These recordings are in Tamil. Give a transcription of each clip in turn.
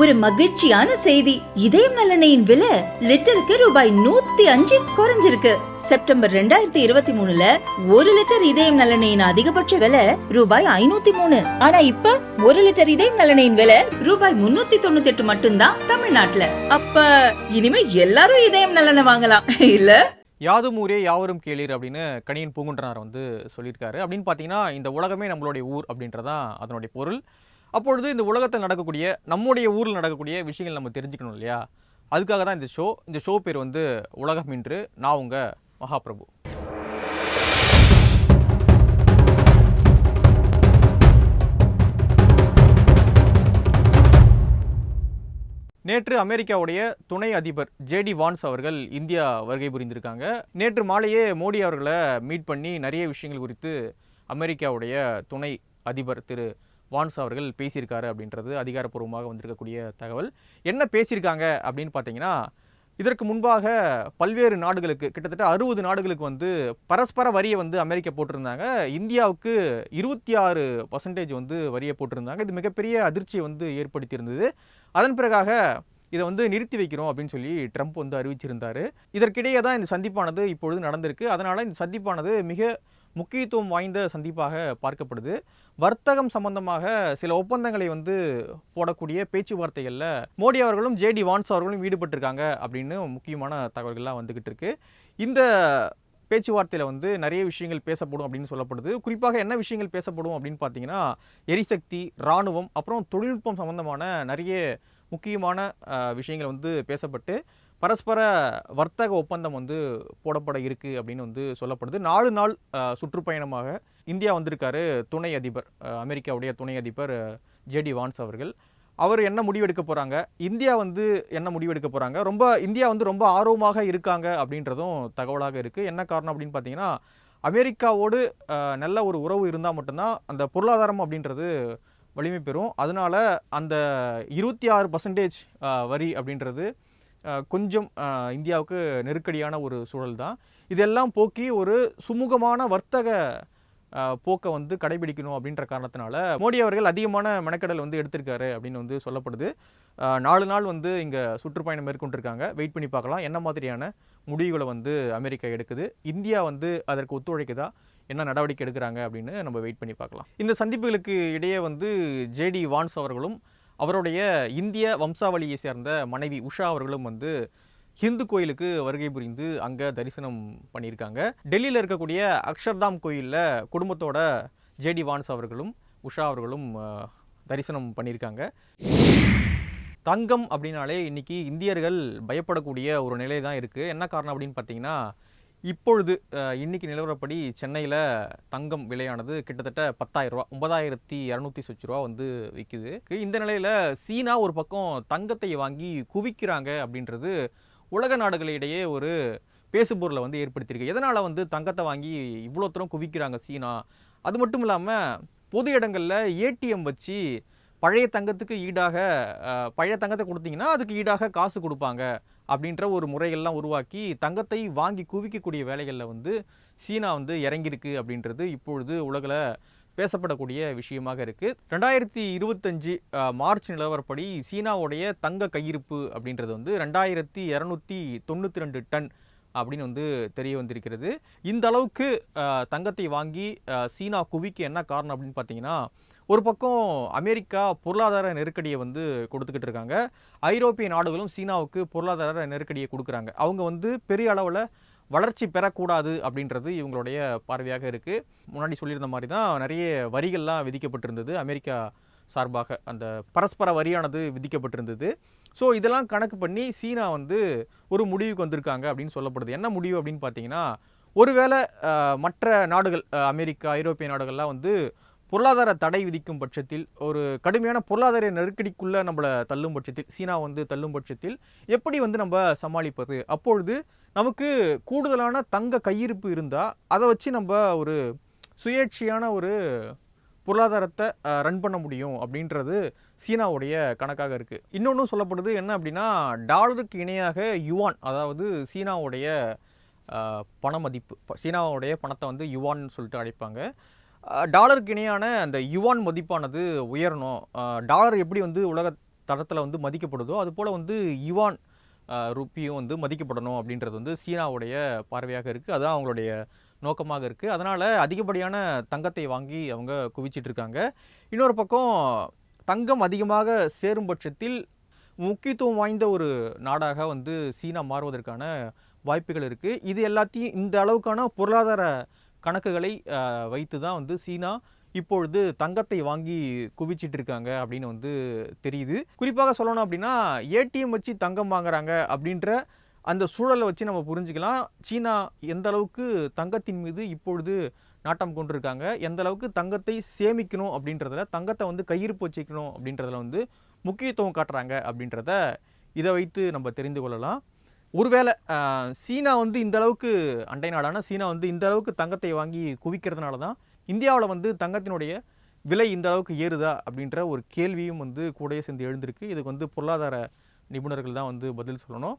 ஒரு மகிழ்ச்சியான செய்தி. இதயம் நல்லெண்ணெயின் விலை லிட்டருக்கு ரூபாய் 105 குறைஞ்சிருக்கு. செப்டம்பர் 2023ல 1 லிட்டர் இதயம் நல்லெண்ணெயின் அதிகபட்ச விலை ரூபாய் 503. ஆனா இப்ப 1 லிட்டர் இதயம் நல்லெண்ணெயின் விலை ரூபாய் 398 மட்டும்தான் தமிழ்நாட்டுல. அப்ப இனிமே எல்லாரும் இதயம் நல்லெண்ணெய் வாங்கலாம் இல்ல? யாதும் ஊரே யாவரும் கேளீர் அப்படின்னு கணியன் பூங்குன்றனார் சொல்லியிருக்காரு. அப்படின்னு பார்த்தீங்கன்னா இந்த உலகமே நம்மளுடைய ஊர் அப்படின்றதான் அதனுடைய பொருள். அப்பொழுது இந்த உலகத்தில் நடக்கக்கூடிய நம்முடைய ஊரில் நடக்கக்கூடிய விஷயங்கள் நம்ம தெரிஞ்சுக்கணும் இல்லையா? அதுக்காக தான் இந்த ஷோ பேர் உலகம் இன்று. நான் உங்கள் மகாபிரபு. நேற்று அமெரிக்காவுடைய துணை அதிபர் ஜேடி வான்ஸ் அவர்கள் இந்தியா வருகை புரிந்திருக்காங்க. நேற்று மாலையே மோடி அவர்களை மீட் பண்ணி நிறைய விஷயங்கள் குறித்து அமெரிக்காவுடைய துணை அதிபர் திரு வான்ஸ் அவர்கள் பேசியிருக்காரு அப்படின்றது அதிகாரப்பூர்வமாக வந்திருக்கக்கூடிய தகவல். என்ன பேசியிருக்காங்க அப்படின்னு பார்த்தீங்கன்னா, இதற்கு முன்பாக பல்வேறு நாடுகளுக்கு கிட்டத்தட்ட 60 நாடுகளுக்கு பரஸ்பர வரியை அமெரிக்கா போட்டிருந்தாங்க. இந்தியாவுக்கு 26% வரியை போட்டிருந்தாங்க. இது மிகப்பெரிய அதிர்ச்சியை ஏற்படுத்தியிருந்தது. அதன் பிறகாக இதை நிறுத்தி வைக்கிறோம் அப்படின்னு சொல்லி ட்ரம்ப் அறிவிச்சிருந்தார். இதற்கிடையே தான் இந்த சந்திப்பானது இப்பொழுது நடந்திருக்கு. அதனால் இந்த சந்திப்பானது மிக முக்கியத்துவம் வாய்ந்த சந்திப்பாக பார்க்கப்படுது. வர்த்தகம் சம்பந்தமாக சில ஒப்பந்தங்களை போடக்கூடிய பேச்சுவார்த்தைகளில் மோடி அவர்களும் ஜேடி வான்ஸ் அவர்களும் ஈடுபட்டிருக்காங்க அப்படின்னு முக்கியமான தகவல்கள்லாம் வந்துக்கிட்டு இருக்கு. இந்த பேச்சுவார்த்தையில் நிறைய விஷயங்கள் பேசப்படும் அப்படின்னு சொல்லப்படுது. குறிப்பாக என்ன விஷயங்கள் பேசப்படும் அப்படின்னு பார்த்தீங்கன்னா, எரிசக்தி, இராணுவம், அப்புறம் தொழில்நுட்பம் சம்பந்தமான நிறைய முக்கியமான விஷயங்கள் பேசப்பட்டு பரஸ்பர வர்த்தக ஒப்பந்தம் போடப்பட இருக்கு அப்படின்னு சொல்லப்படுது. 4 நாள் சுற்றுப்பயணமாக இந்தியா வந்திருக்காரு துணை அதிபர், அமெரிக்காவுடைய துணை அதிபர் ஜேடி வான்ஸ் அவர்கள். அவர் என்ன முடிவெடுக்க போகிறாங்க, இந்தியா என்ன முடிவெடுக்க போகிறாங்க, இந்தியா ரொம்ப ஆர்வமாக இருக்காங்க அப்படின்றதும் தகவலாக இருக்குது. என்ன காரணம் அப்படின்னு பார்த்தீங்கன்னா, அமெரிக்காவோடு நல்ல ஒரு உறவு இருந்தால் மட்டும்தான் அந்த பொருளாதாரம் அப்படின்றது வலிமை பெறும். அதனால் அந்த 26% வரி அப்படின்றது கொஞ்சம் இந்தியாவுக்கு நெருக்கடியான ஒரு சூழல் தான். இதெல்லாம் போக்கி ஒரு சுமூகமான வர்த்தக போக்கை கடைபிடிக்கணும் அப்படின்ற காரணத்தினால மோடி அவர்கள் அதிகமான மெனக்கடல் எடுத்திருக்காரு அப்படின்னு சொல்லப்படுது. 4 நாள் இங்கே சுற்றுப்பயணம் மேற்கொண்டிருக்காங்க. வெயிட் பண்ணி பார்க்கலாம் என்ன மாதிரியான முடிவுகளை அமெரிக்கா எடுக்குது, இந்தியா அதற்கு ஒத்துழைக்குதா, என்ன நடவடிக்கை எடுக்கிறாங்க அப்படின்னு நம்ம வெயிட் பண்ணி பார்க்கலாம். இந்த சந்திப்புகளுக்கு இடையே ஜேடி வான்ஸ் அவர்களும் அவருடைய இந்திய வம்சாவளியை சேர்ந்த மனைவி உஷா அவர்களும் ஹிந்து கோயிலுக்கு வருகை புரிந்து அங்கே தரிசனம் பண்ணியிருக்காங்க. டெல்லியில் இருக்கக்கூடிய அக்ஷர்தாம் கோயிலில் குடும்பத்தோட ஜேடி வான்ஸ் அவர்களும் உஷா அவர்களும் தரிசனம் பண்ணியிருக்காங்க. தங்கம் அப்படின்னாலே இன்றைக்கி இந்தியர்கள் பயப்படக்கூடிய ஒரு நிலை தான் இருக்குது. என்ன காரணம் அப்படின்னு பார்த்தீங்கன்னா, இப்பொழுது இன்றைக்கி நிலவரப்படி சென்னையில் தங்கம் விலையானது கிட்டத்தட்ட 10,000 ரூபா, 9,200 சொச்சு ரூபா விற்குது. இந்த நிலையில் சீனா ஒரு பக்கம் தங்கத்தை வாங்கி குவிக்கிறாங்க அப்படின்றது உலக நாடுகளிடையே ஒரு பேசுபொருளை ஏற்படுத்தியிருக்கு. எதனால் தங்கத்தை வாங்கி இவ்வளோ தூரம் குவிக்கிறாங்க சீனா? அது மட்டும் இல்லாமல் பொது இடங்களில் ஏடிஎம் வச்சு பழைய தங்கத்துக்கு ஈடாக பழைய தங்கத்தை கொடுத்தீங்கன்னா அதுக்கு ஈடாக காசு கொடுப்பாங்க அப்படின்ற ஒரு முறைகள்லாம் உருவாக்கி தங்கத்தை வாங்கி குவிக்கக்கூடிய வேலைகளில் சீனா இறங்கியிருக்கு அப்படின்றது இப்பொழுது உலகில் பேசப்படக்கூடிய விஷயமாக இருக்குது. 2025 மார்ச் நிலவரப்படி சீனாவுடைய தங்க கையிருப்பு அப்படின்றது 2,292 டன் அப்படின்னு தெரிய வந்திருக்கிறது. இந்த அளவுக்கு தங்கத்தை வாங்கி சீனா குவிக்க என்ன காரணம் அப்படின்னு பார்த்தீங்கன்னா, ஒரு பக்கம் அமெரிக்கா பொருளாதார நெருக்கடியை கொடுத்துக்கிட்டு இருக்காங்க. ஐரோப்பிய நாடுகளும் சீனாவுக்கு பொருளாதார நெருக்கடியை கொடுக்குறாங்க. அவங்க பெரிய அளவில் வளர்ச்சி பெறக்கூடாது அப்படின்றது இவங்களுடைய பார்வையாக இருக்குது. முன்னாடி சொல்லியிருந்த மாதிரி தான் நிறைய வரிகள்லாம் விதிக்கப்பட்டிருந்தது. அமெரிக்கா சார்பாக அந்த பரஸ்பர வரியானது விதிக்கப்பட்டிருந்தது. ஸோ இதெல்லாம் கணக்கு பண்ணி சீனா ஒரு முடிவுக்கு வந்திருக்காங்க அப்படின்னு சொல்லப்படுது. என்ன முடிவு அப்படின்னு பார்த்தீங்கன்னா, ஒருவேளை மற்ற நாடுகள் அமெரிக்கா, ஐரோப்பிய நாடுகள்லாம் பொருளாதார தடை விதிக்கும் பட்சத்தில், ஒரு கடுமையான பொருளாதார நெருக்கடிக்குள்ளே நம்மளை தள்ளும் பட்சத்தில், சீனா தள்ளும் பட்சத்தில் எப்படி நம்ம சமாளிப்பது? அப்பொழுது நமக்கு கூடுதலான தங்க கையிருப்பு இருந்தால் அதை வச்சு நம்ம ஒரு சுயேட்சையான ஒரு பொருளாதாரத்தை ரன் பண்ண முடியும் அப்படின்றது சீனாவுடைய கணக்காக இருக்குது. இன்னொன்றும் சொல்லப்படுது என்ன அப்படின்னா, டாலருக்கு இணையாக யுவான், அதாவது சீனாவுடைய பண மதிப்பு, சீனாவுடைய பணத்தை யுவான்னு சொல்லிட்டு அழைப்பாங்க. டாலருக்கு இணையான அந்த யுவான் மதிப்பானது உயரணும். டாலர் எப்படி தரத்தில் வந்து மதிக்கப்படுதோ அதுபோல் வந்து யுவான் ரூபியும் வந்து மதிக்கப்படணும் அப்படின்றது வந்து சீனாவுடைய பார்வையாக இருக்குது. அதுதான் அவங்களுடைய நோக்கமாக இருக்குது. அதனால் அதிகப்படியான தங்கத்தை வாங்கி அவங்க குவிச்சிட்டு இருக்காங்க. இன்னொரு பக்கம் தங்கம் அதிகமாக சேரும் பட்சத்தில் முக்கியத்துவம் வாய்ந்த ஒரு நாடாக வந்து சீனா மாறுவதற்கான வாய்ப்புகள் இருக்குது. இது எல்லாத்தையும் இந்த அளவுக்கான பொருளாதார கணக்குகளை வைத்து தான் வந்து சீனா இப்பொழுது தங்கத்தை வாங்கி குவிச்சிட்டு இருக்காங்க அப்படின்னு வந்து தெரியுது. குறிப்பாக சொல்லணும் அப்படின்னா ஏடிஎம் வச்சு தங்கம் வாங்குறாங்க அப்படின்ற அந்த சூழலை வச்சு நம்ம புரிஞ்சுக்கலாம் சீனா எந்த அளவுக்கு தங்கத்தின் மீது இப்பொழுது நாட்டம் கொண்டிருக்காங்க, எந்த அளவுக்கு தங்கத்தை சேமிக்கணும் அப்படின்றதுல, தங்கத்தை வந்து கையிருப்பு வச்சுக்கணும் அப்படின்றதுல வந்து முக்கியத்துவம் காட்டுறாங்க அப்படின்றத இதை வைத்து நம்ம தெரிந்து கொள்ளலாம். ஒருவேளை சீனா வந்து இந்த அளவுக்கு அண்டை நாடான சீனா வந்து இந்த அளவுக்கு தங்கத்தை வாங்கி குவிக்கிறதுனால தான் இந்தியாவில் வந்து தங்கத்தினுடைய விலை இந்த அளவுக்கு ஏறுதா அப்படின்ற ஒரு கேள்வியும் வந்து கூடயே சேர்ந்து எழுந்திருக்கு. இதுக்கு வந்து பொருளாதார நிபுணர்கள் தான் வந்து பதில் சொல்லணும்.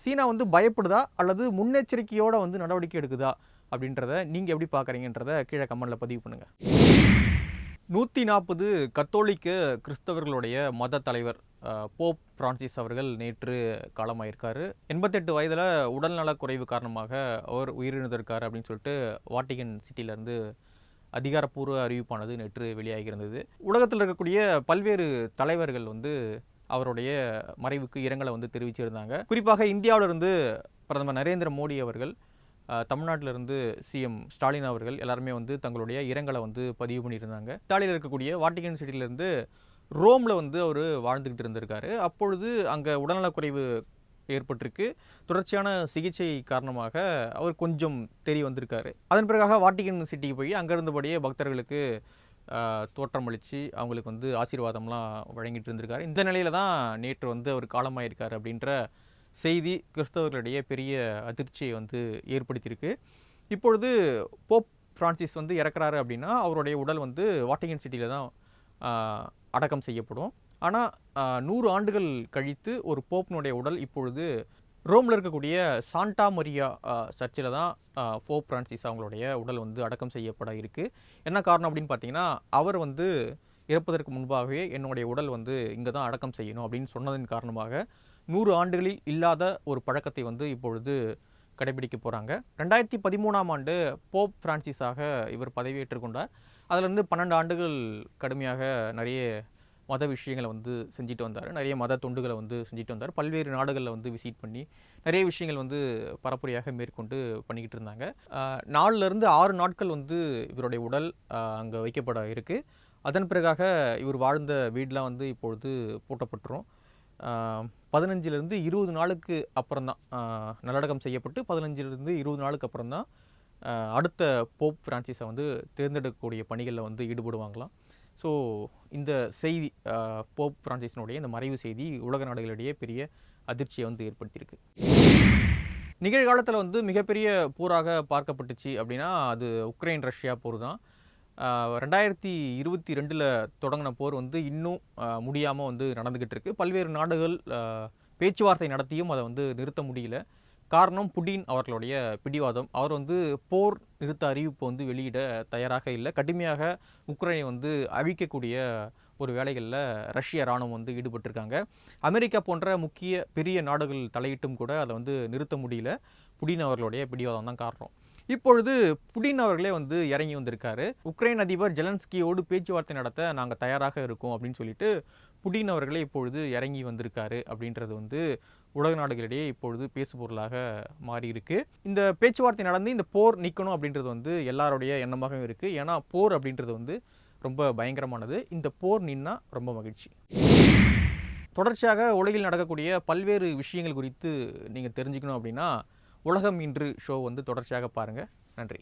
சீனா வந்து பயப்படுதா அல்லது முன்னெச்சரிக்கையோடு வந்து நடவடிக்கை எடுக்குதா அப்படின்றத நீங்கள் எப்படி பார்க்குறீங்கன்றத கீழே கமெண்டில் பதிவு பண்ணுங்கள். 140 கத்தோலிக்க கிறிஸ்தவர்களுடைய மத தலைவர் போப் பிரான்சிஸ் அவர்கள் நேற்று காலமாயிருக்காரு. 88 வயதில் உடல்நலக் குறைவு காரணமாக அவர் உயிரிழந்திருக்கார் அப்படின்னு சொல்லிட்டு வாட்டிகன் சிட்டியிலேருந்து அதிகாரப்பூர்வ அறிவிப்பானது நேற்று வெளியாகியிருந்தது. உலகத்தில் இருக்கக்கூடிய பல்வேறு தலைவர்கள் வந்து அவருடைய மறைவுக்கு இரங்கலை வந்து தெரிவிச்சிருந்தாங்க. குறிப்பாக இந்தியாவிலிருந்து பிரதமர் நரேந்திர மோடி அவர்கள், தமிழ்நாட்டிலிருந்து சிஎம் ஸ்டாலின் அவர்கள் எல்லாருமே வந்து தங்களுடைய இரங்கலை வந்து பதிவு பண்ணியிருந்தாங்க. இத்தாலியில் இருக்கக்கூடிய வாட்டிகன் சிட்டியிலேருந்து ரோமில் வந்து அவர் வாழ்ந்துக்கிட்டு இருந்திருக்காரு. அப்பொழுது அங்கே உடல்நலக்குறைவு ஏற்பட்டிருக்கு. தொடர்ச்சியான சிகிச்சை காரணமாக அவர் கொஞ்சம் தெரிய வந்திருக்காரு. அதன் பிறகாக வாட்டிகன் சிட்டிக்கு போய் அங்கே இருந்தபடியே பக்தர்களுக்கு தோற்றமளித்து அவங்களுக்கு வந்து ஆசீர்வாதம்லாம் வழங்கிட்டு இருந்திருக்காரு. இந்த நிலையில் தான் நேற்று வந்து அவர் காலமாயிருக்கார் அப்படின்ற செய்தி கிறிஸ்தவர்களிடையே பெரிய அதிர்ச்சியை வந்து ஏற்படுத்தியிருக்கு. இப்பொழுது போப் பிரான்சிஸ் வந்து இறக்குறாரு அப்படின்னா அவருடைய உடல் வந்து வாட்டிகன் சிட்டியில் தான் அடக்கம் செய்யப்படும். ஆனால் 100 ஆண்டுகள் கழித்து ஒரு போப்னுடைய உடல் இப்பொழுது ரோமில் இருக்கக்கூடிய சாண்டா மரியா சர்ச்சில் தான் போப் பிரான்சிஸ் அவங்களுடைய உடல் வந்து அடக்கம் செய்யப்பட இருக்குது. என்ன காரணம் அப்படின்னு பார்த்தீங்கன்னா அவர் வந்து இறப்பதற்கு முன்பாகவே என்னுடைய உடல் வந்து இங்கே தான் அடக்கம் செய்யணும் அப்படின்னு சொன்னதன் காரணமாக 100 ஆண்டுகளில் இல்லாத ஒரு பழக்கத்தை வந்து இப்பொழுது கடைபிடிக்க போகிறாங்க. 2013ஆம் ஆண்டு போப் பிரான்சிஸாக இவர் பதவியேற்றுக் கொண்டார். அதிலிருந்து 12 ஆண்டுகள் கடுமையாக நிறைய மத விஷயங்களை வந்து செஞ்சுட்டு வந்தார். நிறைய மத தொண்டுகளை வந்து செஞ்சுட்டு வந்தார். பல்வேறு நாடுகளில் வந்து விசிட் பண்ணி நிறைய விஷயங்கள் வந்து பரப்புரையாக மேற்கொண்டு பண்ணிக்கிட்டு இருந்தாங்க. 4லேருந்து 6 நாட்கள் வந்து இவருடைய உடல் அங்கே வைக்கப்பட இருக்குது. அதன் பிறகாக இவர் வாழ்ந்த வீடெலாம் வந்து இப்பொழுது பூட்டப்பட்டுரும். 15லேருந்து 20 நாளுக்கு அப்புறம் தான் நல்லடக்கம் செய்யப்பட்டு 15லேருந்து 20 நாளுக்கு அப்புறம் தான் அடுத்த போப் பிரான்சிஸை வந்து தேர்ந்தெடுக்கக்கூடிய பணிகளில் வந்து ஈடுபடுவாங்களாம். ஸோ இந்த செய்தி போப் பிரான்சிஸினுடைய இந்த மறைவு செய்தி உலக நாடுகளிடையே பெரிய அதிர்ச்சியை வந்து ஏற்படுத்தியிருக்கு. நிகழ்காலத்தில் வந்து மிகப்பெரிய போராக பார்க்கப்பட்டுச்சு அப்படின்னா அது உக்ரைன் ரஷ்யா போர் தான். 2022 தொடங்கின போர் வந்து இன்னும் முடியாமல் வந்து நடந்துக்கிட்டு இருக்குது. பல்வேறு நாடுகள் பேச்சுவார்த்தை நடத்தியும் அதை வந்து நிறுத்த முடியல. காரணம் புடின் அவர்களுடைய பிடிவாதம். அவர் வந்து போர் நிறுத்த அறிவிப்பு வந்து வெளியிட தயாராக இல்லை. கடுமையாக உக்ரைனை வந்து அழிக்கக்கூடிய ஒரு வேலைகளில் ரஷ்ய இராணுவம் வந்து ஈடுபட்டிருக்காங்க. அமெரிக்கா போன்ற முக்கிய பெரிய நாடுகள் தலையிட்டும் கூட அதை வந்து நிறுத்த முடியல. புடின் அவர்களுடைய பிடிவாதம் தான் காரணம். இப்பொழுது புடின் அவர்களே வந்து இறங்கி வந்திருக்காரு. உக்ரைன் அதிபர் ஜெலன்ஸ்கியோடு பேச்சுவார்த்தை நடத்த நாங்கள் தயாராக இருக்கோம் அப்படின்னு சொல்லிட்டு புடின் அவர்களே இப்பொழுது இறங்கி வந்திருக்காரு அப்படின்றது வந்து உலக நாடுகளிடையே இப்பொழுது பேசுபொருளாக மாறி இருக்கு. இந்த பேச்சுவார்த்தை நடந்து இந்த போர் நிற்கணும் அப்படின்றது வந்து எல்லாருடைய எண்ணமாகவும் இருக்குது. ஏன்னா போர் அப்படின்றது வந்து ரொம்ப பயங்கரமானது. இந்த போர் நின்னா ரொம்ப மகிழ்ச்சி. தொடர்ச்சியாக உலகில் நடக்கக்கூடிய பல்வேறு விஷயங்கள் குறித்து நீங்கள் தெரிஞ்சுக்கணும் அப்படின்னா உலகம் இன்று ஷோ வந்து தொடர்ச்சியாக பாருங்கள். நன்றி.